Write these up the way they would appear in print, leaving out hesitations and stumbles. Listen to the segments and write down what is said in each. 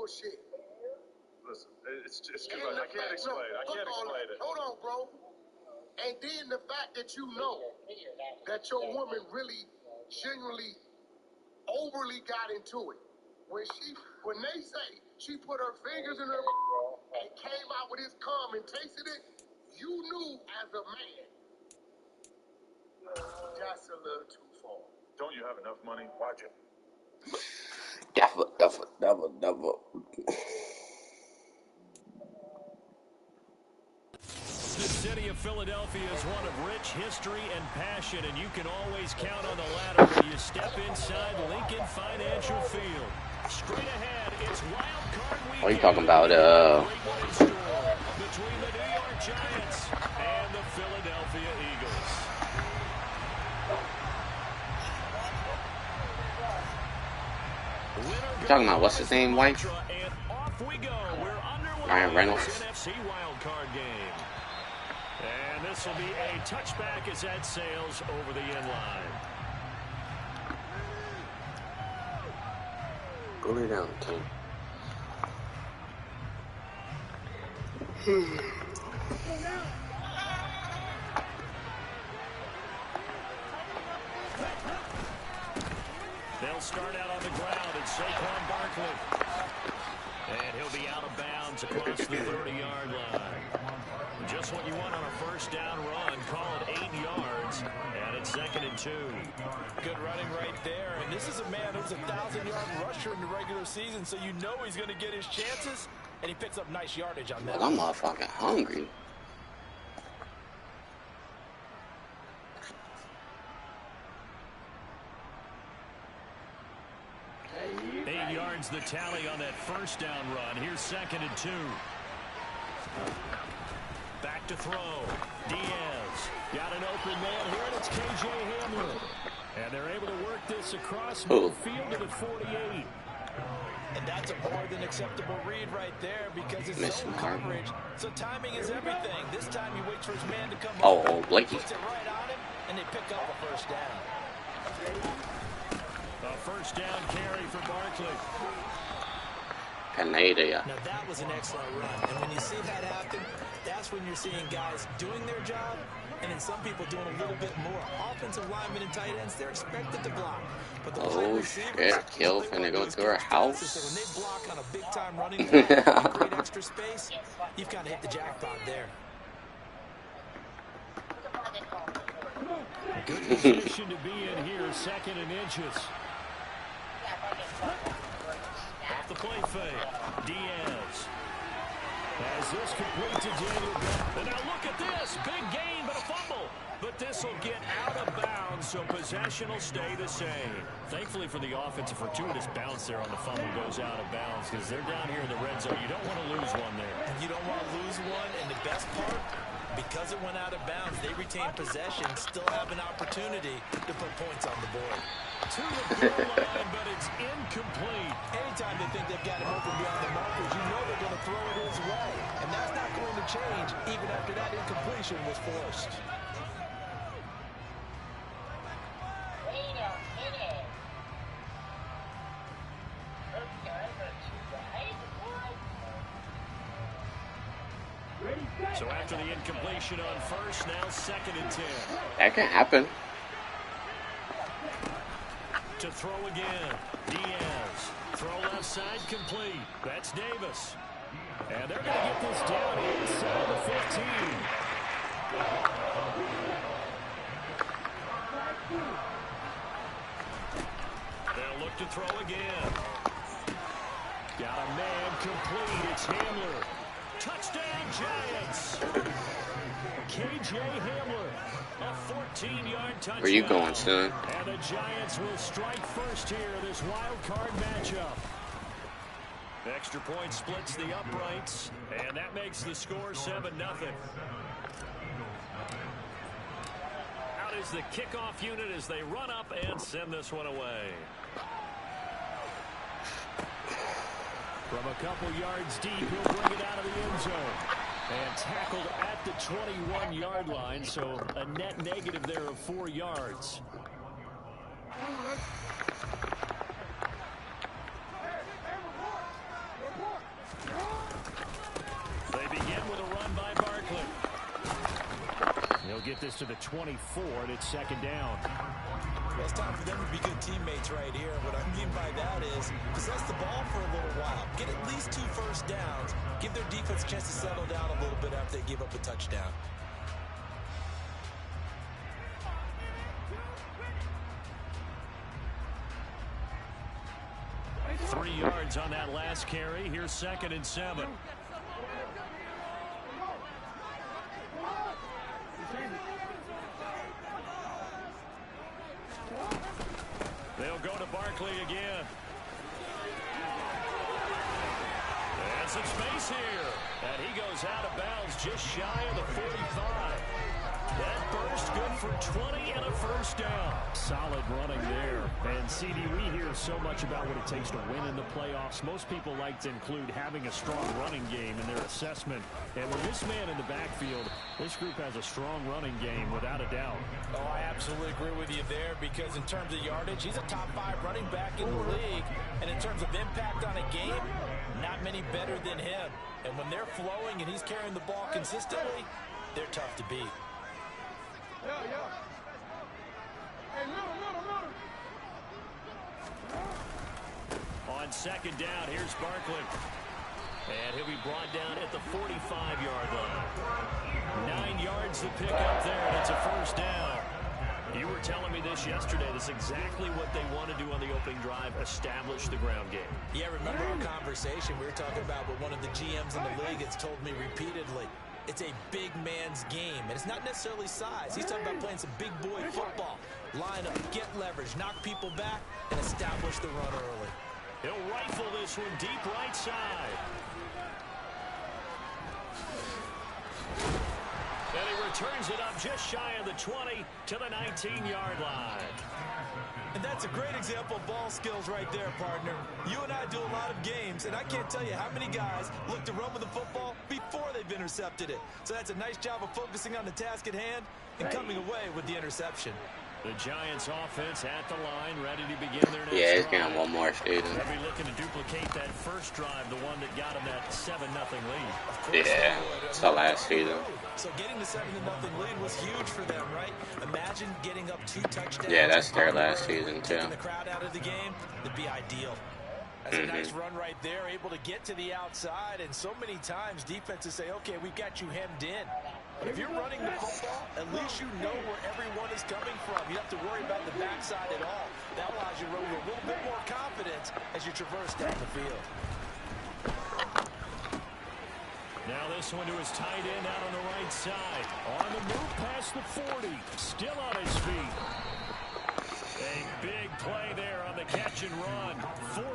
bullshit. Listen, it's too much. I can't explain it. I can't explain it. Hold on, bro. And then the fact that you know that your woman really, genuinely, overly got into it. When they say she put her fingers in her and came out with his cum and tasted it, you knew as a man, that's a little too far. Don't you have enough money? Watch it. Double. The city of Philadelphia is one of rich history and passion, and you can always count on the ladder when you step inside Lincoln Financial Field. Straight ahead, it's Wild Card Weekend. What are you talking about? Between the New York Giants and the Philadelphia Eagles. You talking about what's his name, White? Ryan Reynolds. NFC wild card game. And this will be a touchback as that sails over the end line. Go lay down, King. They'll start out on the ground at Saquon Barkley. And he'll be out of bounds across the 30-yard line. Just what you want on a first down run. Call it 8 yards. And it's 2nd and 2. Good running right there. And this is a man who's a 1,000-yard rusher in the regular season, so you know he's going to get his chances. And he picks up nice yardage on that. I'm motherfucking hungry. The tally on that first down run. Here's 2nd and 2. Back to throw. Diaz got an open man here, and it's K.J. Hamler. And they're able to work this across midfield to the 48. And that's a more than acceptable read right there because it's zone coverage. So timing is everything. This time he waits for his man to come over. Blakey. Puts it right on him, and they pick up a first down. A first down carry for Barkley. Canada. Now that was an excellent run. And when you see that happen, that's when you're seeing guys doing their job and then some people doing a little bit more. Offensive linemen and tight ends, they're expected to block. But the shit, Kill finna go through her house. So when they block on a big-time running back and great extra space, you've kind of hit the jackpot there. Good position to be in here, 2nd and inches. Off the play fake, Diaz. As this complete to Daniel. And now look at this, big gain, but a fumble. But this will get out of bounds, so possession will stay the same. Thankfully for the offense, a fortuitous bounce there on the fumble goes out of bounds because they're down here in the red zone. You don't want to lose one there. You don't want to lose one, and the best part, because it went out of bounds, they retain possession, still have an opportunity to put points on the board. To the goal line, but it's incomplete. Anytime they think they've got him open beyond the markers, you know they're going to throw it his way. And that's not going to change even after that incompletion was forced. So after the incompletion on first, now 2nd and 10. That can happen. To throw again, Diaz. Throw left side complete. That's Davis. And they're going to get this down inside the 15. They'll look to throw again. Got a man complete. It's Hamler. Touchdown, Giants. K.J. Hamler. A 14-yard touchdown. Where you going, son? And the Giants will strike first here, this wild card matchup. Extra point splits the uprights, and that makes the score 7-0. Out is the kickoff unit as they run up and send this one away. From a couple yards deep, he'll bring it out of the end zone. And tackled at the 21-yard line, so a net negative there of 4 yards. get this to the 24, and it's second down. Well, it's time for them to be good teammates right here. What I mean by that is possess the ball for a little while. Get at least 2 first downs. Give their defense a chance to settle down a little bit after they give up a touchdown. Three yards on that last carry. Here's 2nd and 7. They'll go to Barkley again. And some space here. And he goes out of bounds just shy of the 45. That burst good for 20 and a first down. Solid running there. And CD, we hear so much about what it takes to win in the playoffs. Most people like to include having a strong running game in their assessment. And with this man in the backfield, this group has a strong running game without a doubt. Oh, I absolutely agree with you there, because in terms of yardage, he's a top 5 running back in the league. And in terms of impact on a game, not many better than him. And when they're flowing and he's carrying the ball consistently, they're tough to beat. On second down, here's Barkley. And he'll be brought down at the 45-yard line. 9 yards to pick up there, and it's a first down. You were telling me this yesterday. This is exactly what they want to do on the opening drive, establish the ground game. Yeah, remember our conversation we were talking about with one of the GMs in the league that's told me repeatedly, it's a big man's game, and it's not necessarily size. He's talking about playing some big boy football. Line up, get leverage, knock people back, and establish the run early. He'll rifle this one deep right side. And he returns it up just shy of the 20 to the 19-yard line. And that's a great example of ball skills right there, partner. You and I do a lot of games, and I can't tell you how many guys look to run with the football before they've intercepted it. So that's a nice job of focusing on the task at hand and coming away with the interception. The Giants offense at the line, ready to begin their next Yeah, it's drive. got one more student. They'll be looking to duplicate that first drive, the one that got them that 7-0 lead. Yeah, it's the last season. So getting the 7-0 lead was huge for them, right? Imagine getting up 2 touchdowns. Yeah, that's their last season, too. Taking the crowd out of the game would be ideal. That's a nice run right there, able to get to the outside, and so many times defenses say, okay, we've got you hemmed in. But if you're running the football, at least you know where everyone is coming from. You don't have to worry about the backside at all. That allows you to run with a little bit more confidence as you traverse down the field. Now this one to his tight end out on the right side. On the move past the 40. Still on his feet. A big play there on the catch and run.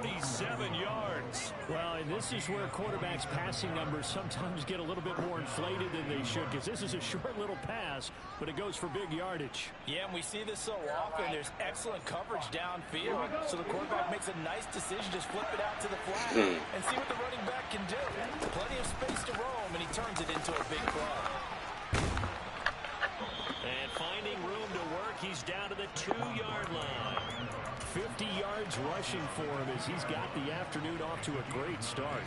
47 yards. Well, and this is where quarterbacks' passing numbers sometimes get a little bit more inflated than they should, because this is a short little pass, but it goes for big yardage. Yeah, and we see this so often. There's excellent coverage downfield, so the quarterback makes a nice decision, just flip it out to the flat and see what the running back can do. Plenty of space to roam, and he turns it into a big play. And finding room to work, he's down to the 2-yard line. 50 yards rushing for him as he's got the afternoon off to a great start.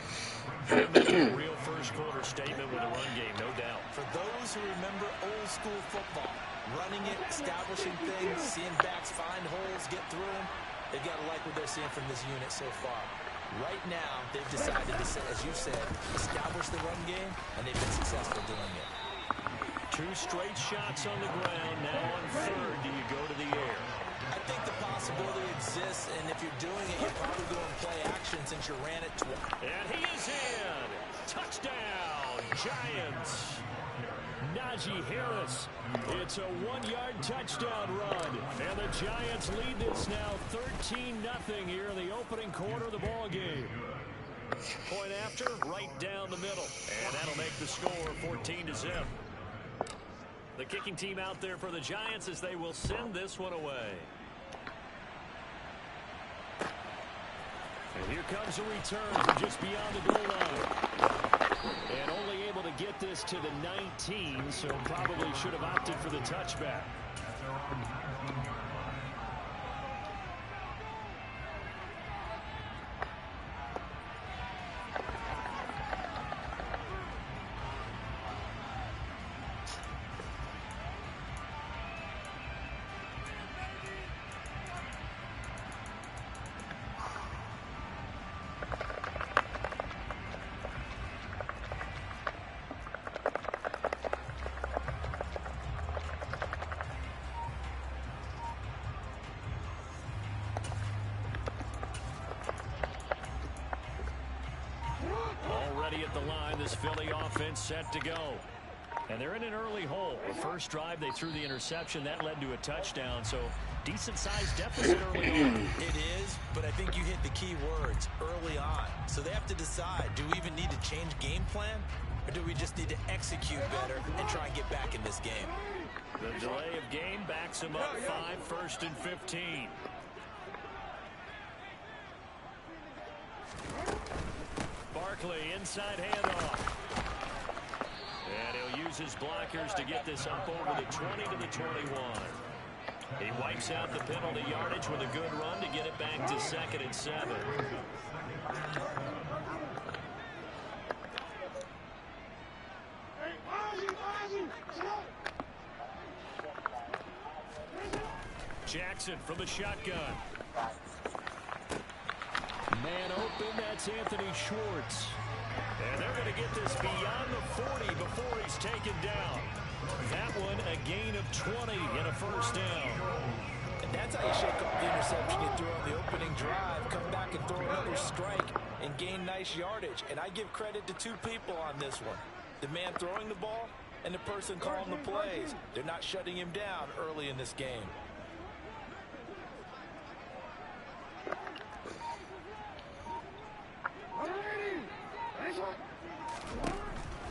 A real first quarter statement with a run game, no doubt. For those who remember old school football, running it, establishing things, seeing backs find holes, get through them, they've got to like what they're seeing from this unit so far. Right now, they've decided to, as you said, establish the run game, and they've been successful doing it. 2 straight shots on the ground. Now on third, do you go to the air? I think the possibility exists, and if you're doing it, you're probably going to play action since you ran it twice. And he is in. Touchdown, Giants. Najee Harris. It's a 1-yard touchdown run. And the Giants lead this now 13-0 here in the opening quarter of the ball game. Point after, right down the middle. And that'll make the score 14-0. The kicking team out there for the Giants as they will send this one away. And here comes a return from just beyond the goal line. And only able to get this to the 19, so probably should have opted for the touchback. ready at the line. This Philly offense set to go. And they're in an early hole. The first drive, they threw the interception. That led to a touchdown. So decent-sized deficit early on. It is, but I think you hit the key words, early on. So they have to decide, do we even need to change game plan? Or do we just need to execute better and try and get back in this game? The delay of game backs him up 5, 1st and 15. Barkley, inside handoff. And he'll use his blockers to get this up over the 20 to the 21. He wipes out the penalty yardage with a good run to get it back to 2nd and 7. Jackson from the shotgun. Man open, that's Anthony Schwartz. And they're going to get this beyond the 40 before he's taken down. That one a gain of 20 and a first down. And that's how you shake off the interception you threw on the opening drive, come back and throw another strike and gain nice yardage. And I give credit to 2 people on this one. The man throwing the ball and the person calling the plays. They're not shutting him down early in this game.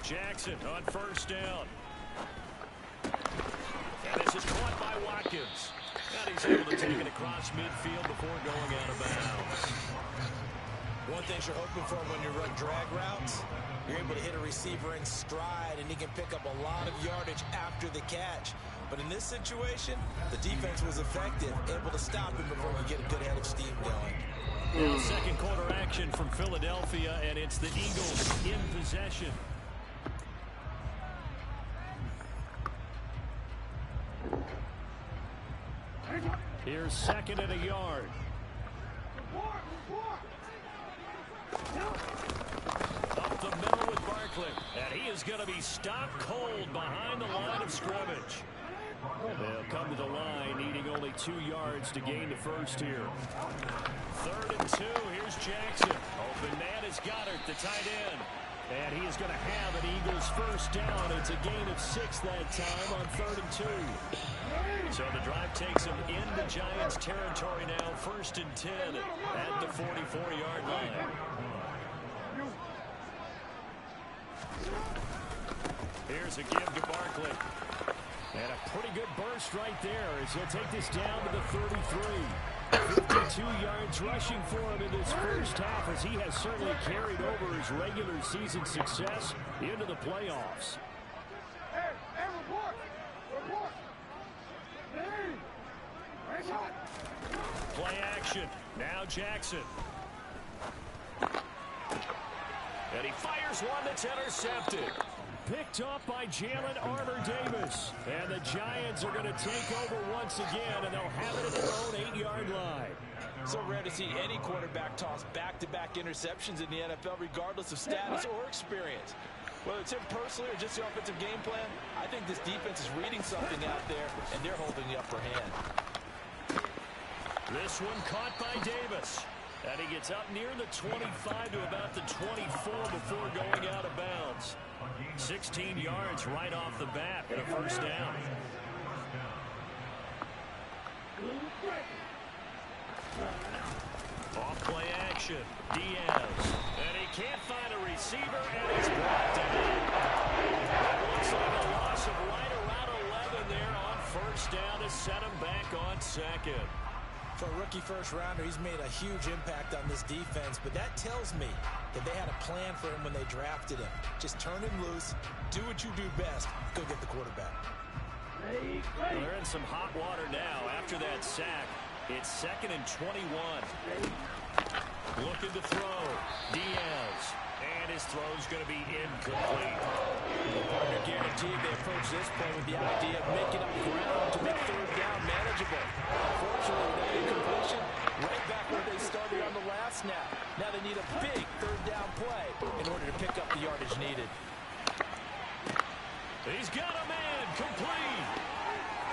Jackson on first down. And this is caught by Watkins. And he's able to take it across midfield before going out of bounds. One thing you're hoping for when you run drag routes, you're able to hit a receiver in stride and he can pick up a lot of yardage after the catch. But in this situation, the defense was effective, able to stop him before we get a good head of steam going. Well, second quarter action from Philadelphia, and it's the Eagles in possession. Here's 2nd and a yard. Up the middle with Barkley. And he is going to be stopped cold behind the line of scrimmage. They'll come to the line, needing only 2 yards to gain the first here. 3rd and 2. Here's Jackson. Open man is Goddard, the tight end. And he is going to have an Eagles first down. It's a gain of 6 that time on 3rd and 2. So the drive takes him into Giants territory now. 1st and 10 at the 44-yard line. Here's a give to Barkley. And a pretty good burst right there as he'll take this down to the 33. 52 yards rushing for him in this first half, as he has certainly carried over his regular season success into the playoffs. Play action. Now Jackson. And he fires one that's intercepted. Picked up by Jalen Armour-Davis. And the Giants are going to take over once again, and they'll have it at their own 8-yard line. So rare to see any quarterback toss back-to-back interceptions in the NFL, regardless of status or experience. Whether it's him personally or just the offensive game plan, I think this defense is reading something out there, and they're holding the upper hand. This one caught by Davis. And he gets up near the 25 to about the 24 before going out of bounds. 16 yards right off the bat and a first down. Off play action. Diaz. And he can't find a receiver, and he's brought down. It looks like a loss of right around 11 there on first down to set him back on 2nd. For a rookie first-rounder, he's made a huge impact on this defense, but that tells me that they had a plan for him when they drafted him. Just turn him loose, do what you do best, go get the quarterback. Well, they're in some hot water now after that sack. It's 2nd and 21. Looking to throw. Diaz. And his throw's going to be incomplete. The partner guaranteed they approach this play with the idea of making up ground to make 3rd down manageable. Unfortunately, that incompletion right back where they started on the last snap. Now they need a big 3rd down play in order to pick up the yardage needed. He's got a man complete.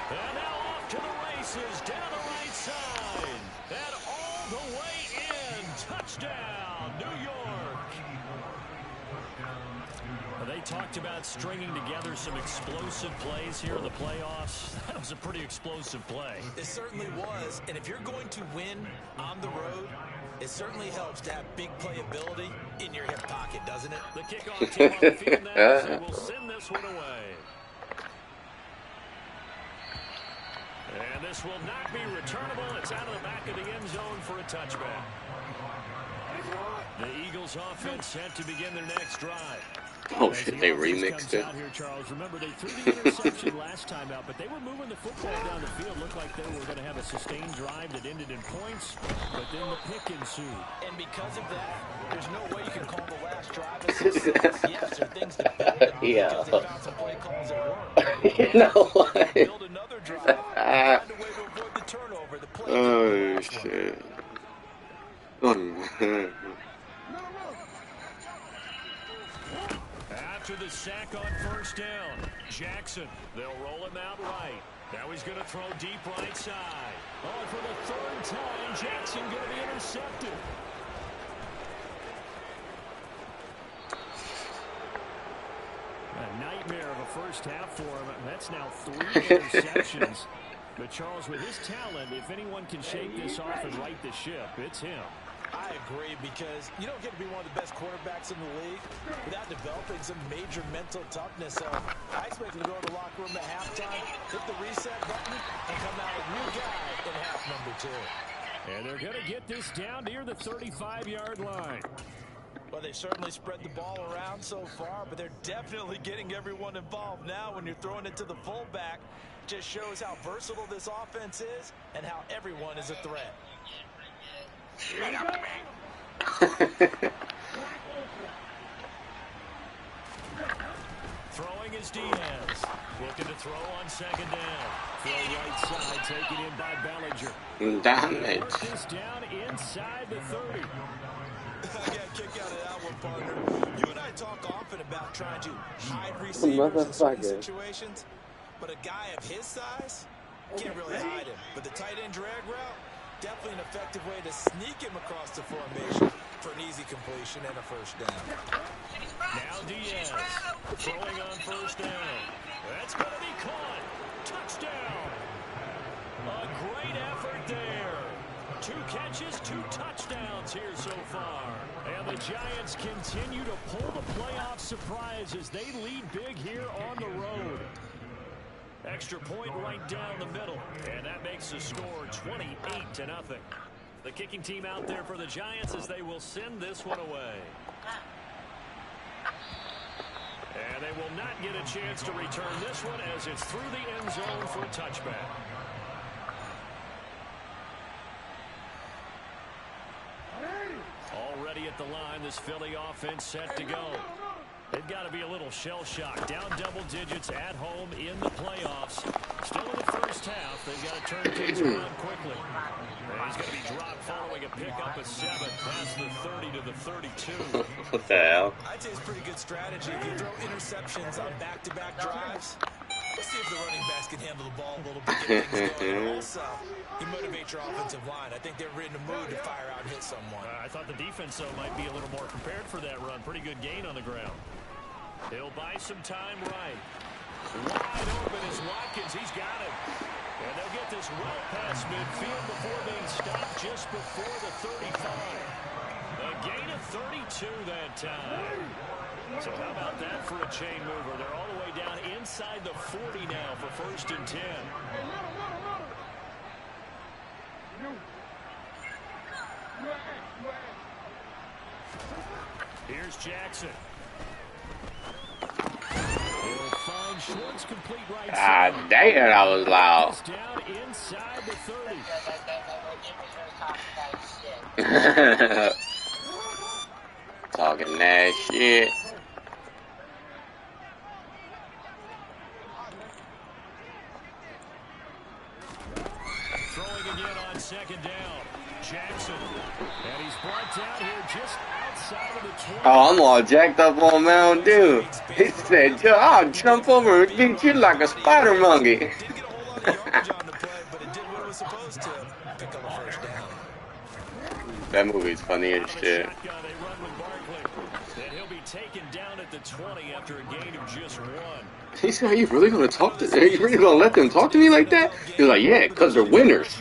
And now off to the races down the right side. And all the way in. Touchdown, New York. they talked about stringing together some explosive plays here in the playoffs. That was a pretty explosive play. It certainly was. And if you're going to win on the road, it certainly helps to have big playability in your hip pocket, doesn't it? The kickoff team on the field now, as they will send this one away. And this will not be returnable. It's out of the back of the end zone for a touchback. The Eagles offense set to begin their next drive. Oh shit, they remixed it. Out here, Charles. Remember, they threw the interception last time out, but they were moving the football down the field. Looked like they were going to have a sustained drive that ended in points, but then the pick ensued. And because of that, there's no way you can call the last drive a success. Yes, there are things to build on because they found some play calls that worked. You know what? Build another drive, find a way to avoid the turnover. The play Oh shit. After the sack on first down, Jackson, they'll roll him out right. Now he's going to throw deep right side. Oh, for the third time, Jackson going to be intercepted. A nightmare of a first half for him. That's now 3 interceptions. But Charles, with his talent, if anyone can shake this off and right the ship, it's him. I agree, because you don't get to be one of the best quarterbacks in the league without developing some major mental toughness. So I expect him to go to the locker room at halftime, hit the reset button, and come out a new guy in half number 2. And they're going to get this down near the 35-yard line. Well, they've certainly spread the ball around so far, but they're definitely getting everyone involved now. When you're throwing it to the fullback, just shows how versatile this offense is and how everyone is a threat. Shut up, man. Throwing is Diaz. Looking to throw on second down. Throw right side, taken in by Bellinger. Damn it. Work this down inside the 30. I got a kick out of that one, partner. You and I talk often about trying to hide receivers in certain situations, but a guy of his size can't really hide him. But the tight end drag route, definitely an effective way to sneak him across the formation for an easy completion and a first down. Now Diaz throwing on first down. That's going to be caught. Touchdown. A great effort there. 2 catches, 2 touchdowns here so far. And the Giants continue to pull the playoff surprise as they lead big here on the road. Extra point right down the middle, and that makes the score 28-0. The kicking team out there for the Giants as they will send this one away. And they will not get a chance to return this one as it's through the end zone for a touchback. Already at the line, this Philly offense set to go. They've got to be a little shell-shocked. Down double digits at home in the playoffs. Still in the first half. They've got to turn things around quickly. And he's going to be dropped following a pickup of 7 past the 30 to the 32. What the hell? I'd say it's pretty good strategy. If you throw interceptions on back-to-back drives, let's see if the running backs can handle the ball a little bit, get things going. And also, you motivate your offensive line. I think they're in the mood to fire out and hit someone. I thought the defense, though, might be a little more prepared for that run. Pretty good gain on the ground. He'll buy some time right. Wide open is Watkins. He's got it. And they'll get this well past midfield before being stopped just before the 35. A gain of 32 that time. So how about that for a chain mover? They're all the way down inside the 40 now for 1st and 10. Here's Jackson. He'll find Schwartz complete right side. God damn, that was loud. Down inside the 30. Talking that shit. Throwing again on second down. Jackson. And he's brought down here just outside of the 20. Oh, I'm all jacked up on Mountain Dew. He said, "Joe, I'll jump over and beat you like a spider monkey." Didn't get a whole lot of yardage on the play, but it did what it was supposed to. Pick up a first down. That movie's funny as shit. Shotgun, they run with Barkley. And he'll be taken down at the 20 after a gain of just 1. He said, "Are you really gonna talk to? Are you really gonna let them talk to me like that?" He was like, "Yeah, because they're winners."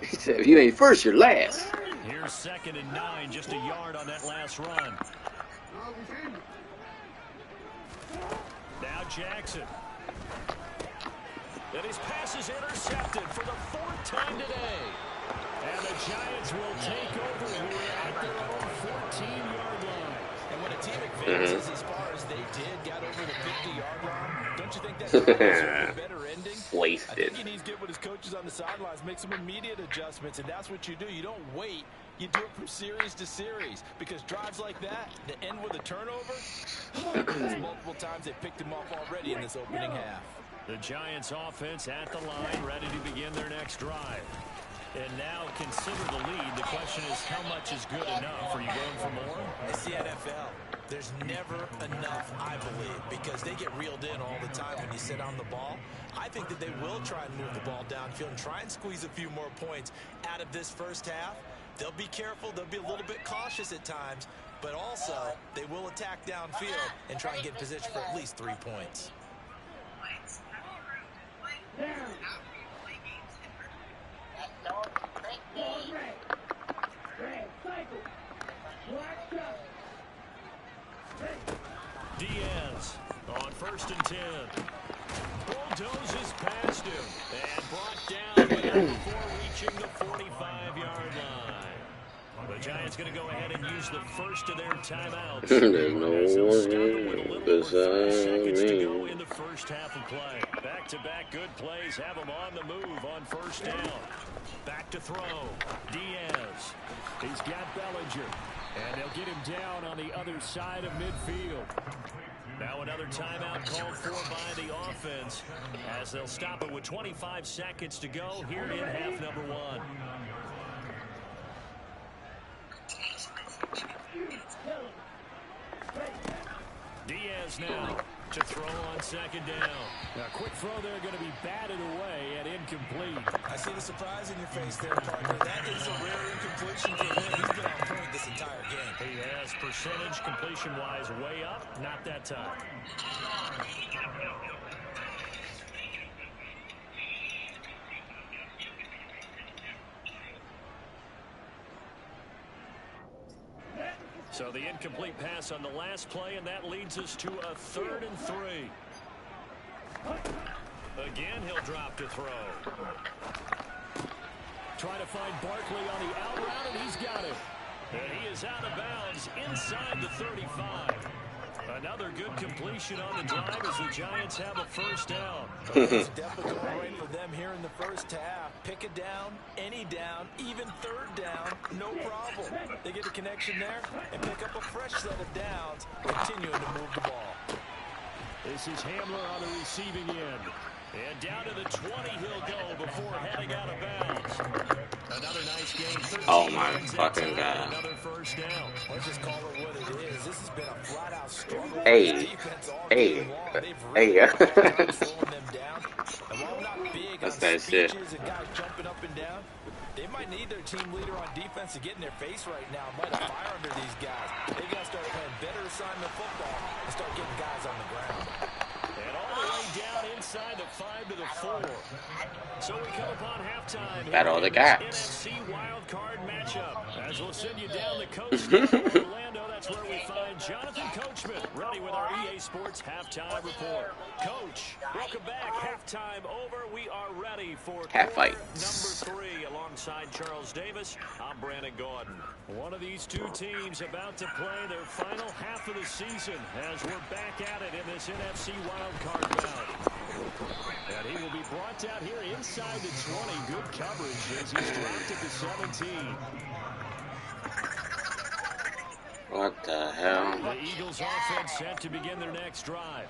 He said, "If you ain't first, you're last." Here's 2nd and 9, just a yard on that last run. Now Jackson. And his pass is intercepted for the 4th time today. And the Giants will take over here at their own 14-yard line. And when a team advances as far as they did, got over the 50-yard line, don't you think that's a better ending? Wasted. I think he needs to get with his coaches on the sidelines, make some immediate adjustments, and that's what you do. You don't wait. You do it from series to series, because drives like that, that end with a turnover, there's multiple times they picked him off already in this opening half. The Giants offense at the line, ready to begin their next drive. And now consider the lead. The question is, how much is good enough? Are you going for more? It's the NFL. There's never enough, I believe, because they get reeled in all the time when you sit on the ball. I think that they will try and move the ball downfield and try and squeeze a few more points out of this first half. They'll be careful. They'll be a little bit cautious at times, but also they will attack downfield and try and get in position for at least 3 points. Diaz on 1st and 10. Bulldozes past him and brought down before reaching the 45-yard line. The Giants going to go ahead and use the first of their timeouts. There's no one seconds to go me. in the first half of play. Back-to-back good plays have them on the move on 1st down. Back to throw. Diaz. He's got Bellinger. And they'll get him down on the other side of midfield. Now another timeout called for by the offense as they'll stop it with 25 seconds to go here in half number 1. Diaz now to throw on 2nd down. Now, quick throw there going to be batted away and incomplete. I see the surprise in your face there, partner. That is a rare incompletion for him. He's been on point this entire game. He has percentage completion-wise way up, not that time. So the incomplete pass on the last play, and that leads us to a 3rd and 3. Again, he'll drop to throw. Try to find Barkley on the out route, and he's got it. And he is out of bounds inside the 35. Another good completion on the drive as the Giants have a 1st down. It's definitely going right for them here in the first half. Pick a down, any down, even 3rd down, no problem. They get a connection there and pick up a fresh set of downs, continuing to move the ball. This is Hamler on the receiving end. And down to the 20 he'll go before heading out of bounds. Another nice game. Oh my fucking God. Another 1st down. Let's just call it what it is. This has been a flat-out struggle. Hey. Slowing them down. And while not big That's on that shit. speeches and guys jumping up and down, they might need their team leader on defense to get in their face right now and light a fire under these guys. They got to start playing better assignment football and start getting guys on the ground. And all the way down inside the 5 to the 4. So we come upon halftime. Battle of the Gaps. NFC wild card matchup. As we'll send you down the coast to Orlando, that's where we find Jonathan Coachman, ready with our EA Sports halftime report. Coach, welcome back. Halftime over. We are ready for Cat fight. number 3 alongside Charles Davis. I'm Brandon Gordon. One of these two teams about to play their final half of the season as we're back at it in this NFC wild card bout. And he will be brought down here inside the 20. Good coverage as he's dropped it to 17. What the hell? The Eagles offense set to begin their next drive.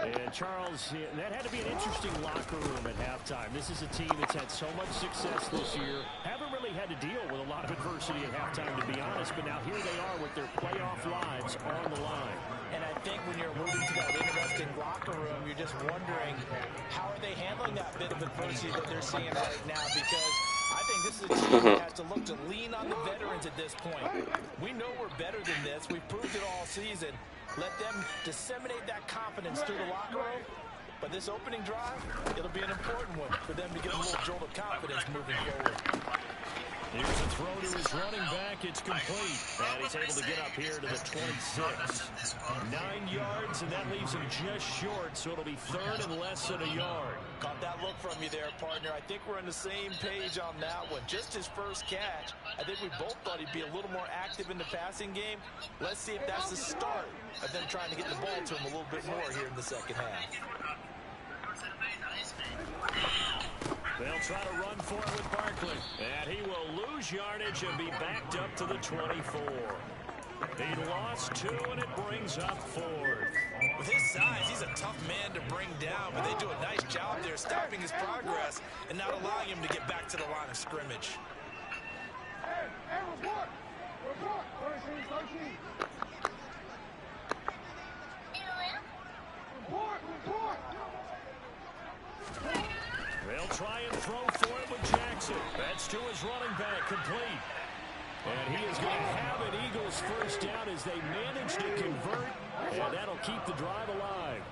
And Charles, that had to be an interesting locker room at halftime. This is a team that's had so much success this year. Haven't really had to deal with a lot of adversity at halftime, to be honest. But now here they are with their playoff lives on the line. And I think when you're moving to that interesting locker room, you're just wondering how are they handling that bit of adversity that they're seeing right now, because I think think this is a team that has to look to lean on the veterans at this point. We know we're better than this. We've proved it all season. Let them disseminate that confidence through the locker room. But this opening drive, it'll be an important one for them to get a little jolt of confidence moving forward. Here's a throw to his running back. It's complete. And he's able to get up here to the 26. 9 yards, and that leaves him just short, so it'll be third and less than a yard. Caught that look from you there, partner. I think we're on the same page on that one. Just his first catch. I think we both thought he'd be a little more active in the passing game. Let's see if that's the start of them trying to get the ball to him a little bit more here in the second half. They'll try to run for it with Barkley. And he will lose yardage and be backed up to the 24. He lost 2, and it brings up 4th. With his size, he's a tough man to bring down, but they do a nice job there stopping his progress and not allowing him to get back to the line of scrimmage. Hey, report! Report! 13. Report! Report! They'll try and throw for it with Jackson. That's to his running back, complete. And he is going to have an Eagles first down as they manage to convert, and that'll keep the drive alive.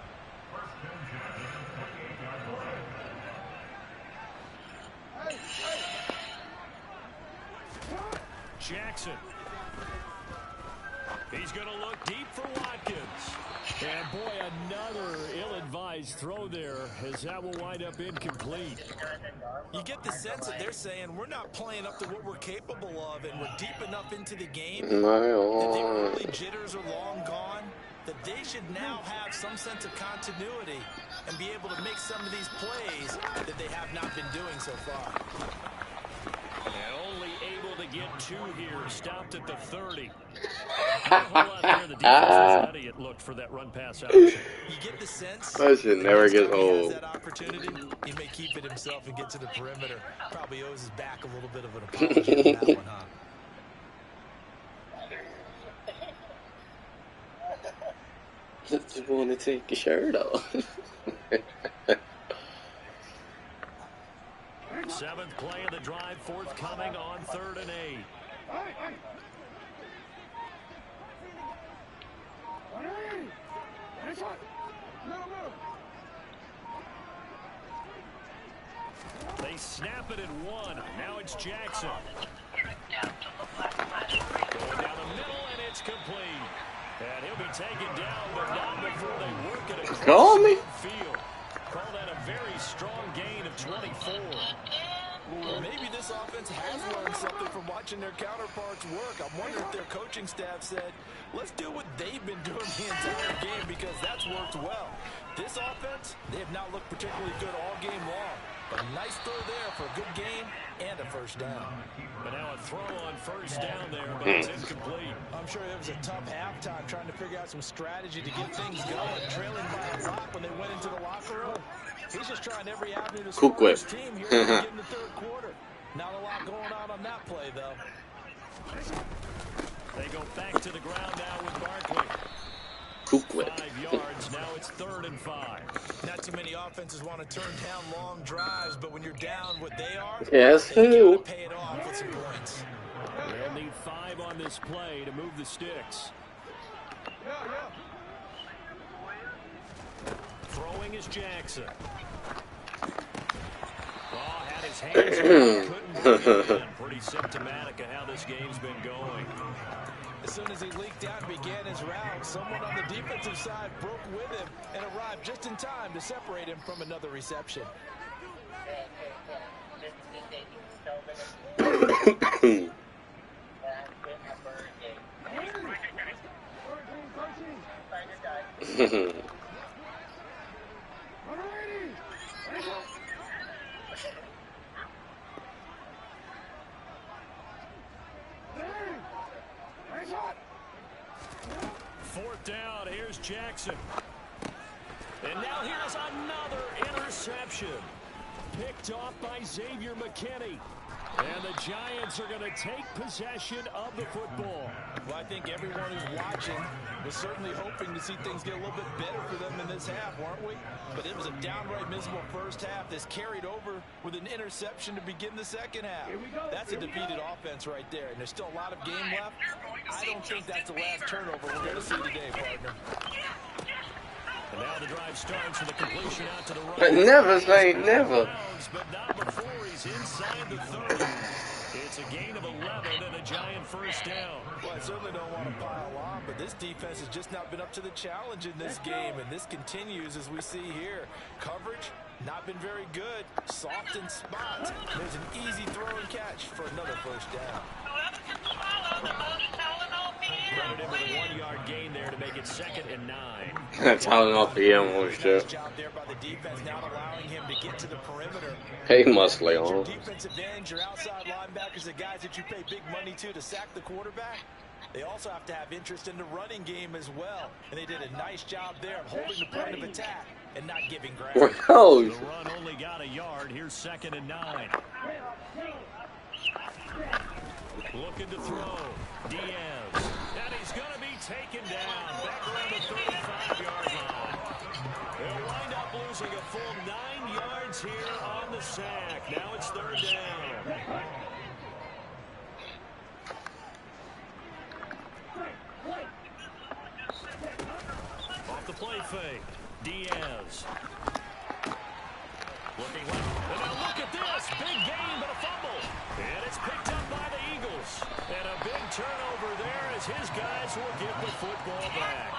Jackson. He's going to look deep for Watkins. And, boy, another ill-advised throw there as that will wind up incomplete. You get the sense that they're saying we're not playing up to what we're capable of, and we're deep enough into the game that the early jitters are long gone, that they should now have some sense of continuity and be able to make some of these plays that they have not been doing so far. And only able to get 2 here, stopped at the 30. Not a whole lot there. The defense was ready, it looked, for that run-pass option. You get the sense That shit never gets old. that opportunity, he may keep it himself and get to the perimeter. Probably owes his back a little bit of an apology on that one, huh? Just want to take your shirt off. 7th play of the drive, forthcoming on 3rd and 8. They snap it at 1. Now it's Jackson. Going down the middle, and it's complete. And he'll be taken down, but not before they work it across the field. Call that a very strong gain of 24. Well, maybe this offense has learned something from watching their counterparts work. I'm wondering if their coaching staff said, let's do what they've been doing the entire game, because that's worked well. This offense, they have not looked particularly good all game long. But a nice throw there for a good game and a first down. But now a throw on first down there, but it's incomplete. I'm sure it was a tough halftime trying to figure out some strategy to get things going, trailing by a lot when they went into the locker room. He's just trying every avenue to score his team here in the 3rd quarter. Not a lot going on that play, though. They go back to the ground now with Barkley. 5 yards, now it's 3rd and 5. Not too many offenses want to turn down long drives, but when you're down what they are, yes, they got to pay it off with some points. They'll need 5 on this play to move the sticks. Throwing is Jackson. Oh, had his hands up, couldn't bring it in. Pretty symptomatic of how this game's been going. As soon as he leaked out and began his round, someone on the defensive side broke with him and arrived just in time to separate him from another reception. Fourth down, here's Jackson. And now here's another interception. Picked off by Xavier McKinney. And the Giants are going to take possession of the football. Well, I think everyone who's watching was certainly hoping to see things get a little bit better for them in this half, weren't we? But it was a downright miserable first half that's carried over with an interception to begin the second half. That's a defeated offense right there, and there's still a lot of game left. I don't think that's the last turnover we're going to see today, partner. And now the drive starts with a completion out to the right. But never say never. But not before he's inside the 30. It's a gain of 11 and a Giant first down. Well, I certainly don't want to pile on, but this defense has just not been up to the challenge in this game, and this continues as we see here. Coverage, not been very good. Soft in spots. There's an easy throw and catch for another first down. Running in with a 1-yard gain there to make it 2nd and 9. That's how enough for him was Nice job there by the defense, not allowing him to get to the perimeter. He must lay Your on. defensive ends, your outside linebackers, the guys that you pay big money to sack the quarterback. They also have to have interest in the running game as well. And they did a nice job there of holding the point of attack and not giving ground. Oh, The run only got a yard. Here's 2nd and 9. Looking to throw. Diaz. And he's going to be taken down. Back around the 35-yard line. They'll wind up losing a full 9 yards here on the sack. Now it's 3rd down. Off the play fake. Diaz. Looking left. And now look at this. Big gain, but a fumble. And it's picked up by the Eagles. And a big turnover there as his guys will get the football back.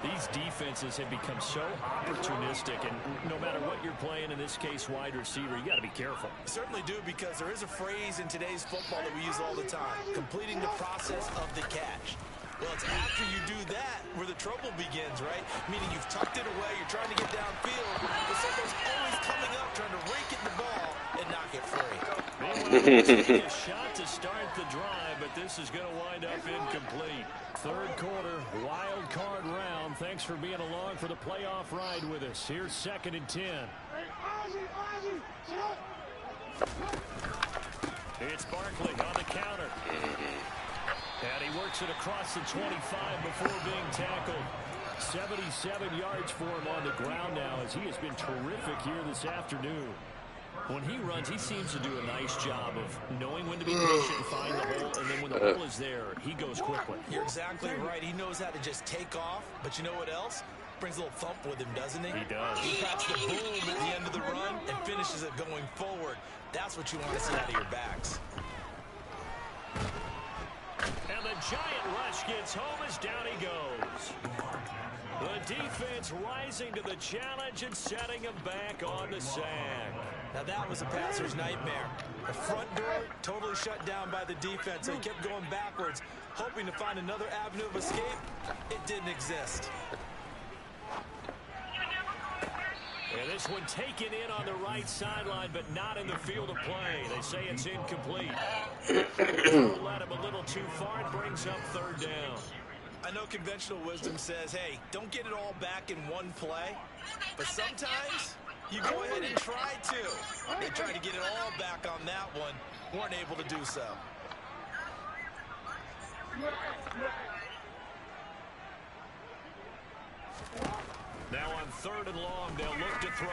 These defenses have become so opportunistic, and no matter what you're playing, in this case wide receiver, you got to be careful. Certainly do, because there is a phrase in today's football that we use all the time: completing the process of the catch. Well, it's after you do that where the trouble begins, right? Meaning you've tucked it away, you're trying to get downfield, but someone's always coming up trying to rake at the ball and knock it free. They a shot to start the drive, but this is going to wind up incomplete. 3rd quarter, wild card round. Thanks for being along for the playoff ride with us. Here's 2nd and 10. It's Barkley on the counter. And he works it across the 25 before being tackled. 77 yards for him on the ground now, as he has been terrific here this afternoon. When he runs, he seems to do a nice job of knowing when to be patient and find the hole, and then when the hole is there, he goes quickly. You're exactly right. He knows how to just take off, but you know what else? Brings a little thump with him, doesn't he? He does. He packs the boom at the end of the run and finishes it going forward. That's what you want to see out of your backs. And the Giant rush gets home as down he goes. The defense rising to the challenge and setting him back on the sack. Now that was a passer's nightmare. The front door totally shut down by the defense. They kept going backwards, hoping to find another avenue of escape. It didn't exist. And this one taken in on the right sideline, but not in the field of play. They say it's incomplete. Let him a little too far. It brings up 3rd down. I know conventional wisdom says, hey, don't get it all back in one play. But sometimes you go ahead and try to. They tried to get it all back on that one. Weren't able to do so. Now on 3rd and long, they'll look to throw.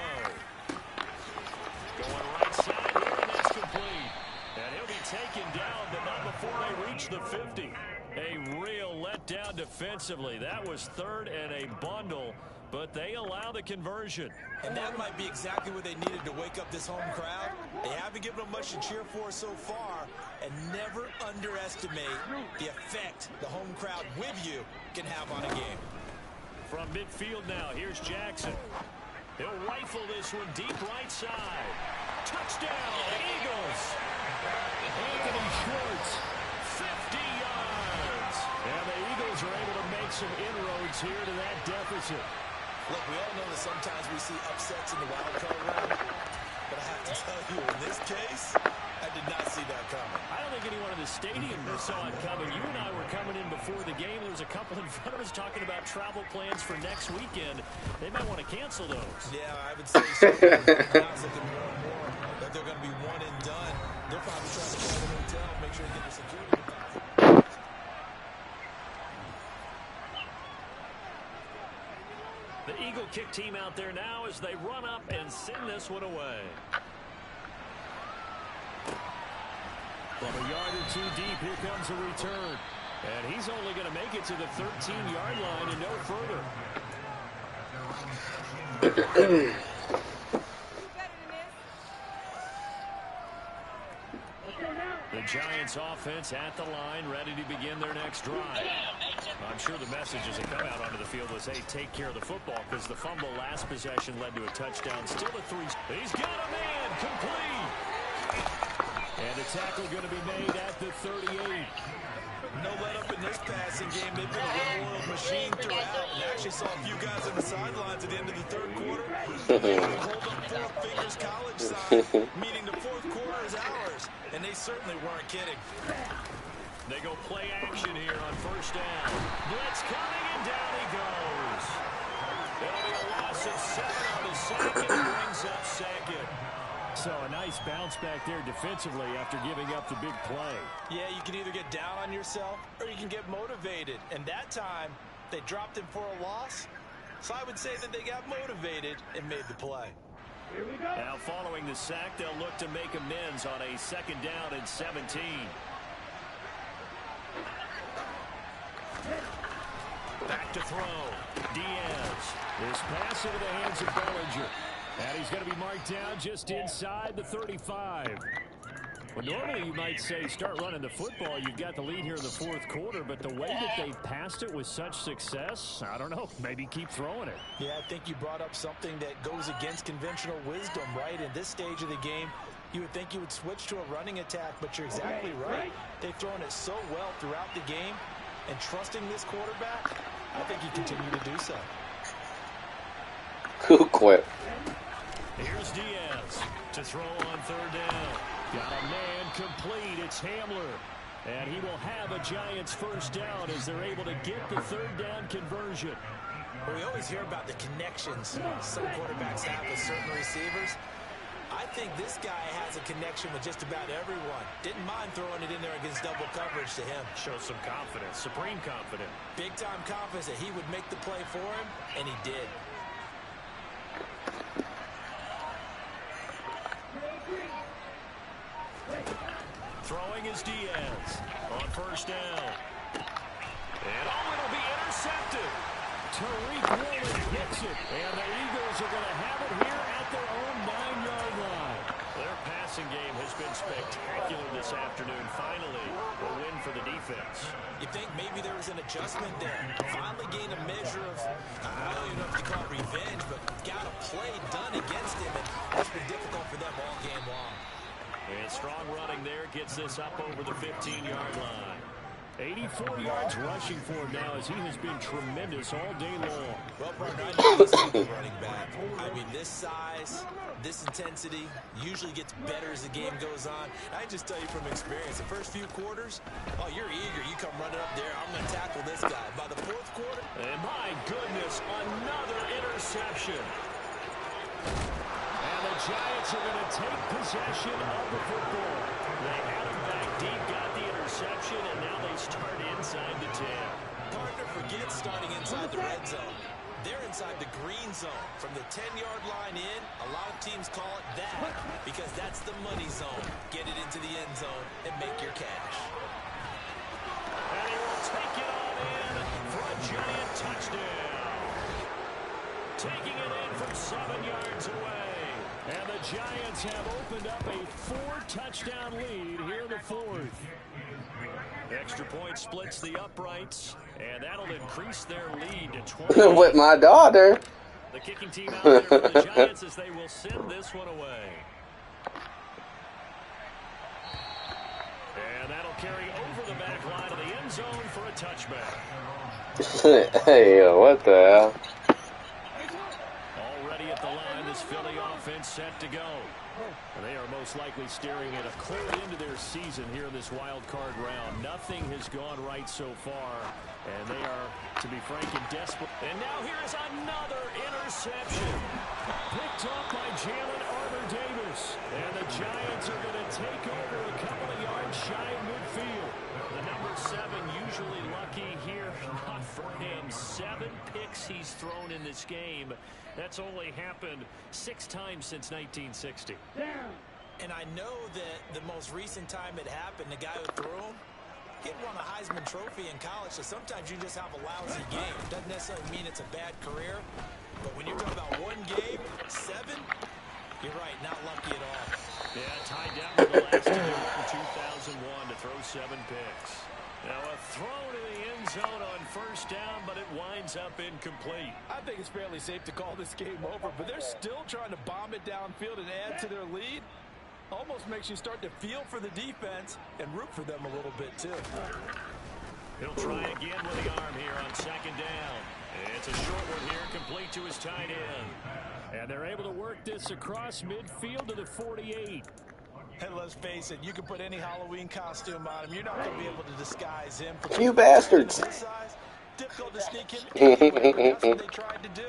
Going right side here, and that's complete. And he'll be taken down, but not before they reach the 50. A real letdown defensively. That was 3rd and a bundle, but they allow the conversion. And that might be exactly what they needed to wake up this home crowd. They haven't given them much to cheer for so far, and never underestimate the effect the home crowd with you can have on a game. From midfield now, here's Jackson. He'll rifle this one deep right side. Touchdown, Eagles. Anthony Schwartz, 50 yards. And the Eagles are able to make some inroads here to that deficit. Look, we all know that sometimes we see upsets in the wild card round, but I have to tell you, in this case, I did not see that coming. I don't think anyone in the stadium saw it coming. You and I were coming in before the game. There was a couple in front of us talking about travel plans for next weekend. They might want to cancel those. Yeah, I would say so. Now it's looking more and more that they're going to be one and done. They're probably trying to call the hotel, make sure they get the security deposit. The Eagle kick team out there now as they run up and send this one away. From a yard or two deep, here comes a return. And he's only going to make it to the 13-yard line and no further. The Giants offense at the line, ready to begin their next drive. I'm sure the messages that come out onto the field was, hey, take care of the football, because the fumble last possession led to a touchdown. Still a 3. He's got a man, complete. And the tackle going to be made at the 38. No let up in this passing game. They've been a well-oiled machine throughout. And actually saw a few guys on the sidelines at the end of the third quarter. They hold up four fingers college sign, meaning the fourth quarter is ours. And they certainly weren't kidding. They go play action here on first down. Blitz coming, and down he goes. It'll be a loss of 7 on the sack, and he brings up second. So a nice bounce back there defensively after giving up the big play. Yeah, you can either get down on yourself or you can get motivated. And that time, they dropped him for a loss. So I would say that they got motivated and made the play. Now following the sack, they'll look to make amends on a second down and 17. Back to throw. Diaz. This pass into the hands of Bellinger. And he's going to be marked down just inside the 35. Well, normally you might say start running the football. You've got the lead here in the fourth quarter, but the way that they've passed it with such success, I don't know, maybe keep throwing it. Yeah, I think you brought up something that goes against conventional wisdom, right? In this stage of the game, you would think you would switch to a running attack, but you're exactly right. They've thrown it so well throughout the game, and trusting this quarterback, I think you continue to do so. Cool quip. Here's Diaz to throw on third down. Got a man complete. It's Hamler. And he will have a Giants first down as they're able to get the third down conversion. Well, we always hear about the connections some quarterbacks have with certain receivers. I think this guy has a connection with just about everyone. Didn't mind throwing it in there against double coverage to him. Shows some confidence, supreme confidence. Big-time confidence that he would make the play for him, and he did. Throwing is Diaz on first down. And it'll be intercepted. Tariq Woolen gets it. And the Eagles are going to have it here at their own 9-yard line. Their passing game has been spectacular this afternoon. Finally, a win for the defense. You think maybe there was an adjustment there. Finally gained a measure of, I don't even know if you call it revenge, but got a play done against him. And that's been difficult for them all game long. And strong running there gets this up over the 15-yard line. 84 yards rushing for him now as he has been tremendous all day long. Well, partner, I know this is the running back. I mean, this size, this intensity usually gets better as the game goes on. I just tell you from experience, the first few quarters, oh, you're eager. You come running up there, I'm going to tackle this guy. By the fourth quarter, and my goodness, another interception. And the Giants are going to take possession of the football. They had him back deep, got the interception, and now they start inside the 10. Partner, forget starting inside the red zone. They're inside the green zone. From the 10-yard line in, a lot of teams call it that because that's the money zone. Get it into the end zone and make your cash. And he will take it on in for a Giant touchdown. Taking it in from 7 yards away. And the Giants have opened up a 4-touchdown lead here in the fourth. Extra point splits the uprights, and that'll increase their lead to 20. With my daughter. The kicking team out there for the Giants as they will send this one away. And that'll carry over the back line of the end zone for a touchback. Hey, what the hell? Already at the line, this Philly offense set to go. And they are most likely staring at a cold end to their season here in this wild card round. Nothing has gone right so far, and they are, to be frank, in desperate. And now here is another interception. Picked off by Jalen Armour-Davis. And the Giants are going to take over a couple of yards shy of midfield. The number 7 usually lucky here. Not for him. 7 picks he's thrown in this game. That's only happened 6 times since 1960. And I know that the most recent time it happened, the guy who threw him, he had won a Heisman Trophy in college, so sometimes you just have a lousy game. Doesn't necessarily mean it's a bad career, but when you're talking about one game, 7, you're right, not lucky at all. Yeah, tied down with the last to do it in 2001 to throw 7 picks. Now a throw to the end zone on first down, but it winds up incomplete. I think it's fairly safe to call this game over, but they're still trying to bomb it downfield and add to their lead. Almost makes you start to feel for the defense and root for them a little bit too. He'll try again with the arm here on second down. It's a short one here, complete to his tight end. And they're able to work this across midfield to the 48. And let's face it, you can put any Halloween costume on him. You're not going to be able to disguise him. You bastards. Difficult to sneak him anyway, that's what they tried to do.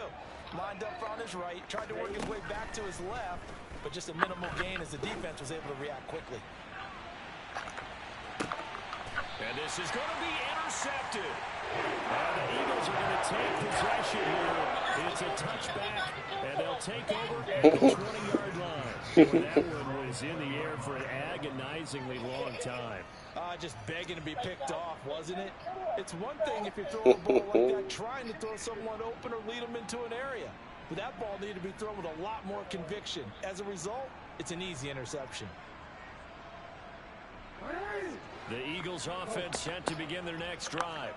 Lined up on his right, tried to work his way back to his left, but just a minimal gain as the defense was able to react quickly. And this is going to be intercepted. And the Eagles are going to take possession here. It's a touchback, and they'll take over at the 20-yard line. Well, that one was in the air for an agonizingly long time. Just begging to be picked off, wasn't it? It's one thing if you throw a ball like that, trying to throw someone open or lead them into an area. But that ball needed to be thrown with a lot more conviction. As a result, it's an easy interception. The Eagles offense set to begin their next drive.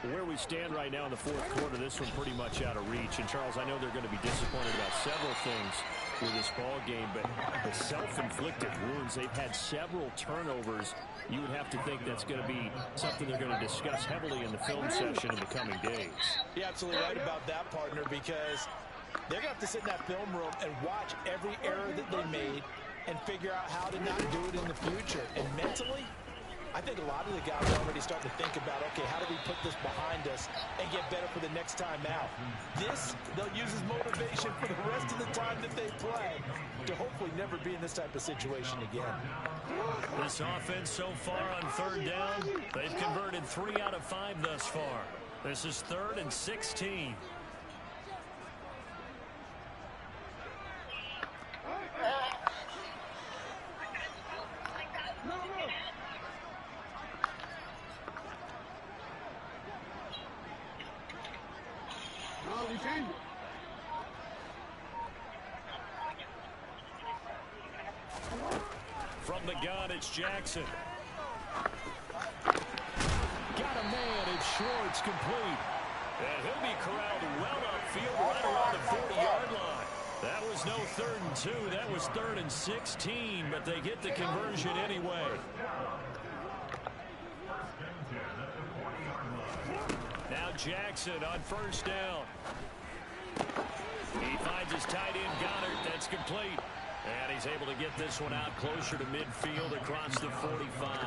Where we stand right now in the fourth quarter, this one pretty much out of reach. And, Charles, I know they're going to be disappointed about several things with this ball game, but the self-inflicted wounds, they've had several turnovers. You would have to think that's going to be something they're going to discuss heavily in the film session in the coming days. You're absolutely right about that, partner, because they're going to have to sit in that film room and watch every error that they made and figure out how to not do it in the future. And mentally, I think a lot of the guys are already starting to think about, okay, how do we put this behind us and get better for the next time out? This, they'll use as motivation for the rest of the time that they play to hopefully never be in this type of situation again. This offense so far on third down, they've converted 3 out of 5 thus far. This is 3rd and 16. From the gun, it's Jackson. Got a man, it's Schwartz, complete. And he'll be corralled well upfield right around the 40-yard line. That was no 3rd and 2, that was 3rd and 16, but they get the conversion anyway. Now Jackson on first down. He finds his tight end, Goddard. That's complete. And he's able to get this one out closer to midfield across the 45.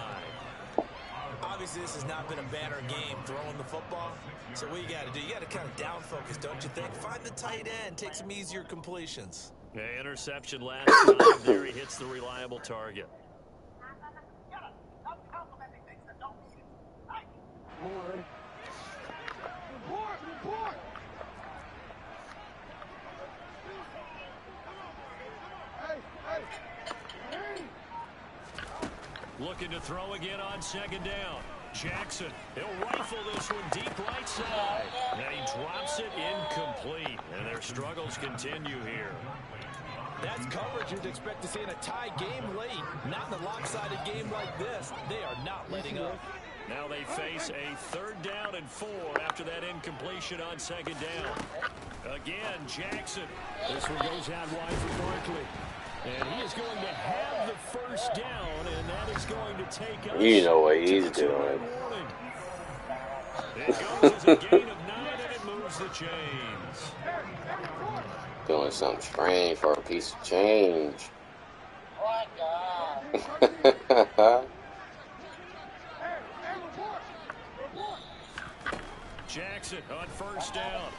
Obviously, this has not been a banner game throwing the football. So what you got to do, you got to kind of down focus, don't you think? Find the tight end, take some easier completions. Yeah, interception last drive there. He hits the reliable target. Looking to throw again on second down. Jackson, he'll rifle this one deep right side. And he drops it incomplete. And their struggles continue here. That's coverage you'd expect to see in a tie game late. Not in a lopsided game like this. They are not letting up. Now they face a 3rd down and 4 after that incompletion on second down. Again, Jackson. This one goes out wide for Barkley. And he is going to have the first down, and that is going to take us. You know what he's doing. It goes as a gain of 9, and it moves the chains. Doing something strange for a piece of change. Oh, God. Jackson on first down.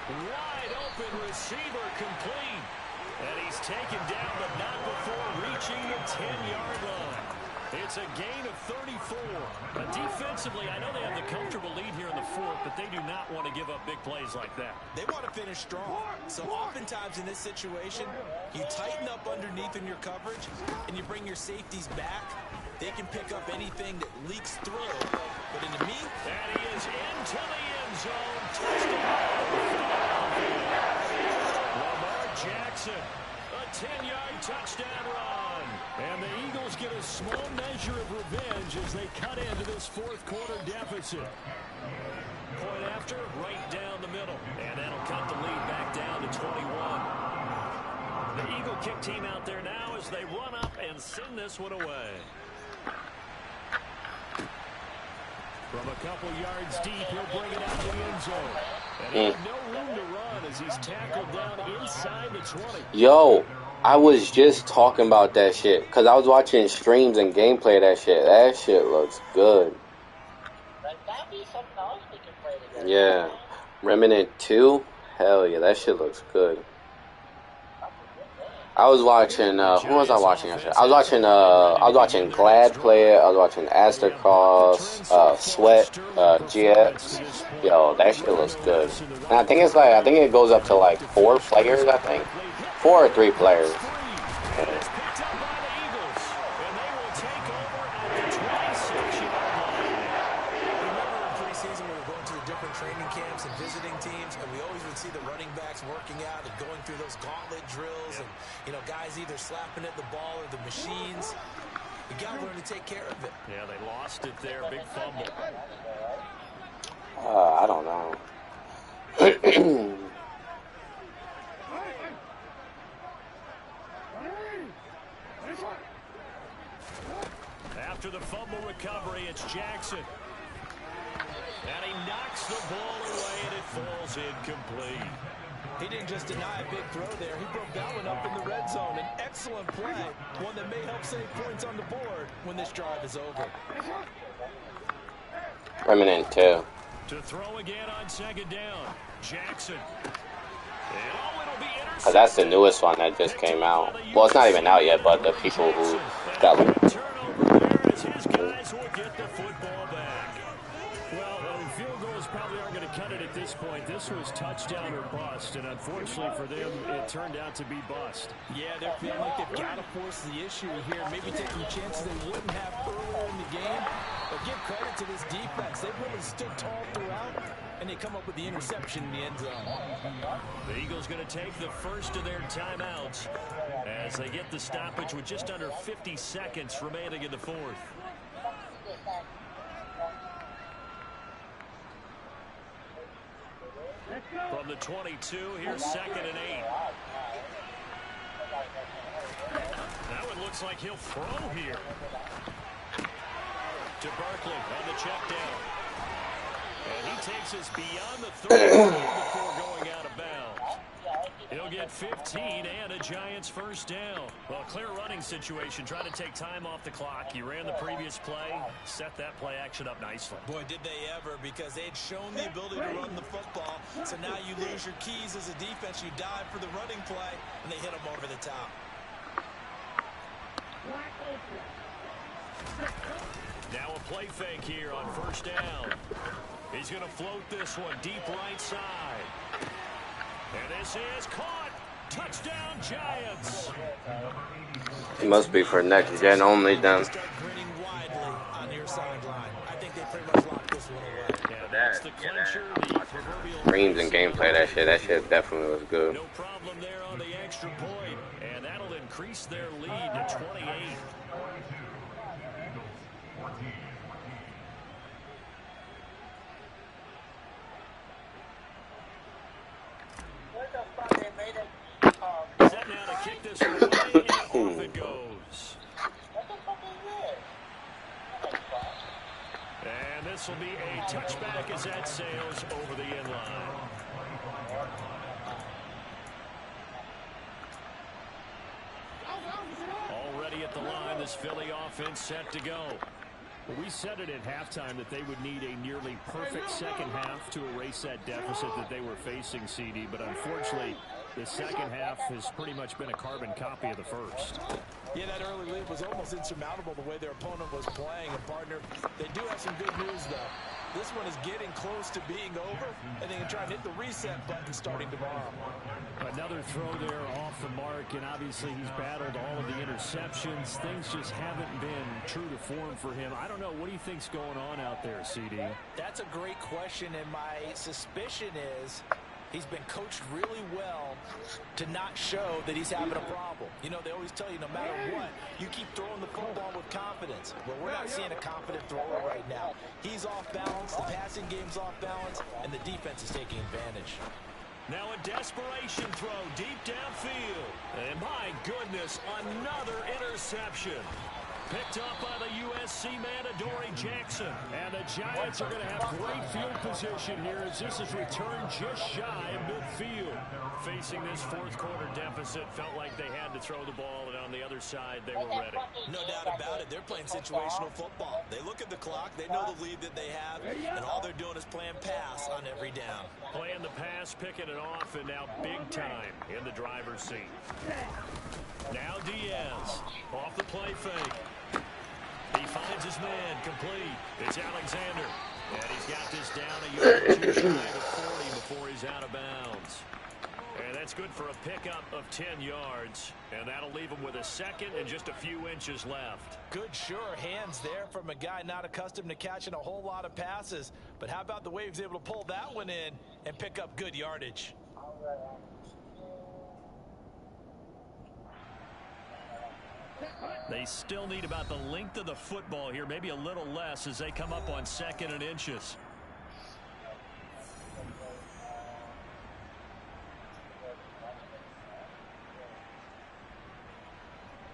Wide open receiver complete. And he's taken down, but not before reaching the 10-yard line. It's a gain of 34. Defensively, I know they have the comfortable lead here in the fourth, but they do not want to give up big plays like that. They want to finish strong. So oftentimes in this situation, you tighten up underneath in your coverage, and you bring your safeties back. They can pick up anything that leaks through. But in the mean, and he is into the end zone. Touchdown. Lamar Jackson, a 10-yard touchdown run. And the Eagles get a small measure of revenge as they cut into this fourth quarter deficit. Point after, right down the middle. And that'll cut the lead back down to 21. The Eagle kick team out there now as they run up and send this one away. From a couple yards deep, he'll bring it out to the end zone. And he had no room to run as he's tackled down inside the 20. Yo, I was just talking about that shit because I was watching streams and gameplay of that shit. That shit looks good. That'd be something else we can play together. Yeah. Remnant 2? Hell yeah, that shit looks good. I was watching, who was I watching yesterday? I was watching Glad play it, I was watching Aster Cross, Sweat, GX. Yo, that shit looks good. And I think it goes up to like 4 players, I think. 4 or 3 players. Yeah. Working out and going through those gauntlet drills and, you know, guys either slapping at the ball or the machines. You got to learn to take care of it. Yeah, they lost it there. Big fumble. I don't know. After the fumble recovery, it's Jackson. And he knocks the ball away, and it falls incomplete. He didn't just deny a big throw there. He broke that one up in the red zone. An excellent play, one that may help save points on the board when this drive is over. Remnant 2. To throw again on second down, Jackson. It'll be intercepted. That's the newest one that just came out. Well, it's not even out yet, but the people who got turnover there as his guys will get the football back. Well, field goals probably aren't going to cut it at this point. This was touchdown or bust, and unfortunately for them, it turned out to be bust. Yeah, they're feeling like they've got to force the issue here. Maybe taking chances they wouldn't have earlier in the game. But give credit to this defense. They've really stood tall throughout, and they come up with the interception in the end zone. The Eagles going to take the first of their timeouts as they get the stoppage with just under 50 seconds remaining in the fourth. From the 22, here's 2nd and 8. That one looks like he'll throw here. To Berkeley on the check down. And he takes us beyond the 30 before going out of bounds. He'll get 15 and a Giants first down. Well, clear running situation, trying to take time off the clock. He ran the previous play, set that play action up nicely. Boy, did they ever, because they had shown the ability to run the football. So now you lose your keys as a defense. You dive for the running play, and they hit them over the top. Now a play fake here on first down. He's going to float this one deep right side. And this is caught. Touchdown, Giants. It must be for next gen only then. Start grinning widely on your sideline. I think they pretty much locked this one away. Yeah, that's the clincher, the proverbial Streams and gameplay, that shit definitely was good. No problem there on the extra point, and that'll increase their lead to 28. Set now to kick this one away, and off it goes. And this will be a touchback as that sails over the end line. this Philly offense set to go. Well, we said it at halftime that they would need a nearly perfect second half to erase that deficit that they were facing, CD. But unfortunately, the second half has pretty much been a carbon copy of the first. Yeah, that early lead was almost insurmountable the way their opponent was playing. And, partner, they do have some good news, though. This one is getting close to being over, and they can try and hit the reset button starting tomorrow. Another throw there off the mark, and obviously he's battled all of the interceptions. Things just haven't been true to form for him. I don't know. What do you think's going on out there, CD? That's a great question, and my suspicion is he's been coached really well to not show that he's having a problem. You know, they always tell you no matter what, you keep throwing the football with confidence. Well, we're not seeing a confident thrower right now. He's off balance, the passing game's off balance, and the defense is taking advantage. Now a desperation throw deep downfield. And my goodness, another interception. Picked up by the USC man, Adoree Jackson. And the Giants are going to have great field position here as this is returned just shy of midfield. Facing this fourth quarter deficit, felt like they had to throw the ball, and on the other side, they were ready. No doubt about it. They're playing situational football. They look at the clock, they know the lead that they have, and all they're doing is playing pass on every down. Playing the pass, picking it off, and now big time in the driver's seat. Now Diaz off the play fake. He finds his man complete. It's Alexander. And he's got this down a yard or two shy of 40 before he's out of bounds. And that's good for a pickup of 10 yards. And that'll leave him with a second and just a few inches left. Good, sure hands there from a guy not accustomed to catching a whole lot of passes. But how about the way he was able to pull that one in and pick up good yardage? They still need about the length of the football here, maybe a little less as they come up on second and inches.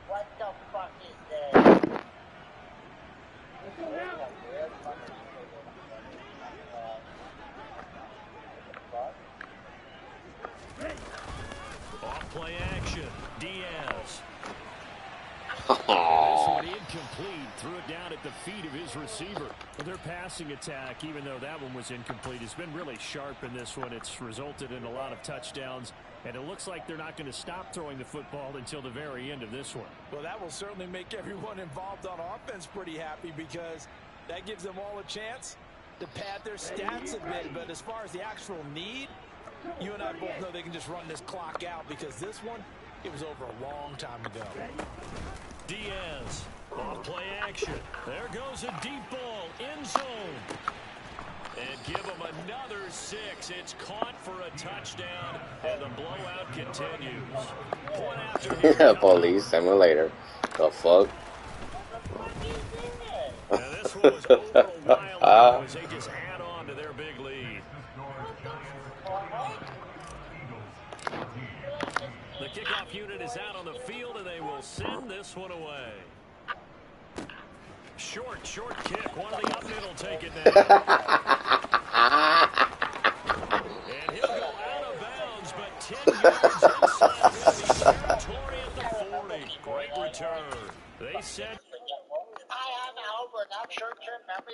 What the fuck is that? Off play action. Diaz. This one incomplete. Threw it down at the feet of his receiver. Well, their passing attack, even though that one was incomplete, has been really sharp in this one. It's resulted in a lot of touchdowns, and it looks like they're not going to stop throwing the football until the very end of this one. Well, that will certainly make everyone involved on offense pretty happy because that gives them all a chance to pad their stats a bit. But as far as the actual need, you and I both know they can just run this clock out because this one, it was over a long time ago. Diaz, off play action. There goes a deep ball, end zone. And give them another 6. It's caught for a touchdown, and the blowout continues. Point after here. Police simulator. The fuck? Now this one was over a while ago as they just add on to their big lead. The kickoff unit is out on the field, and they will send this one away. Short kick. One of the up middle take it now. And he'll go out of bounds, but 10 yards inside the territory at the 40. Great return. They set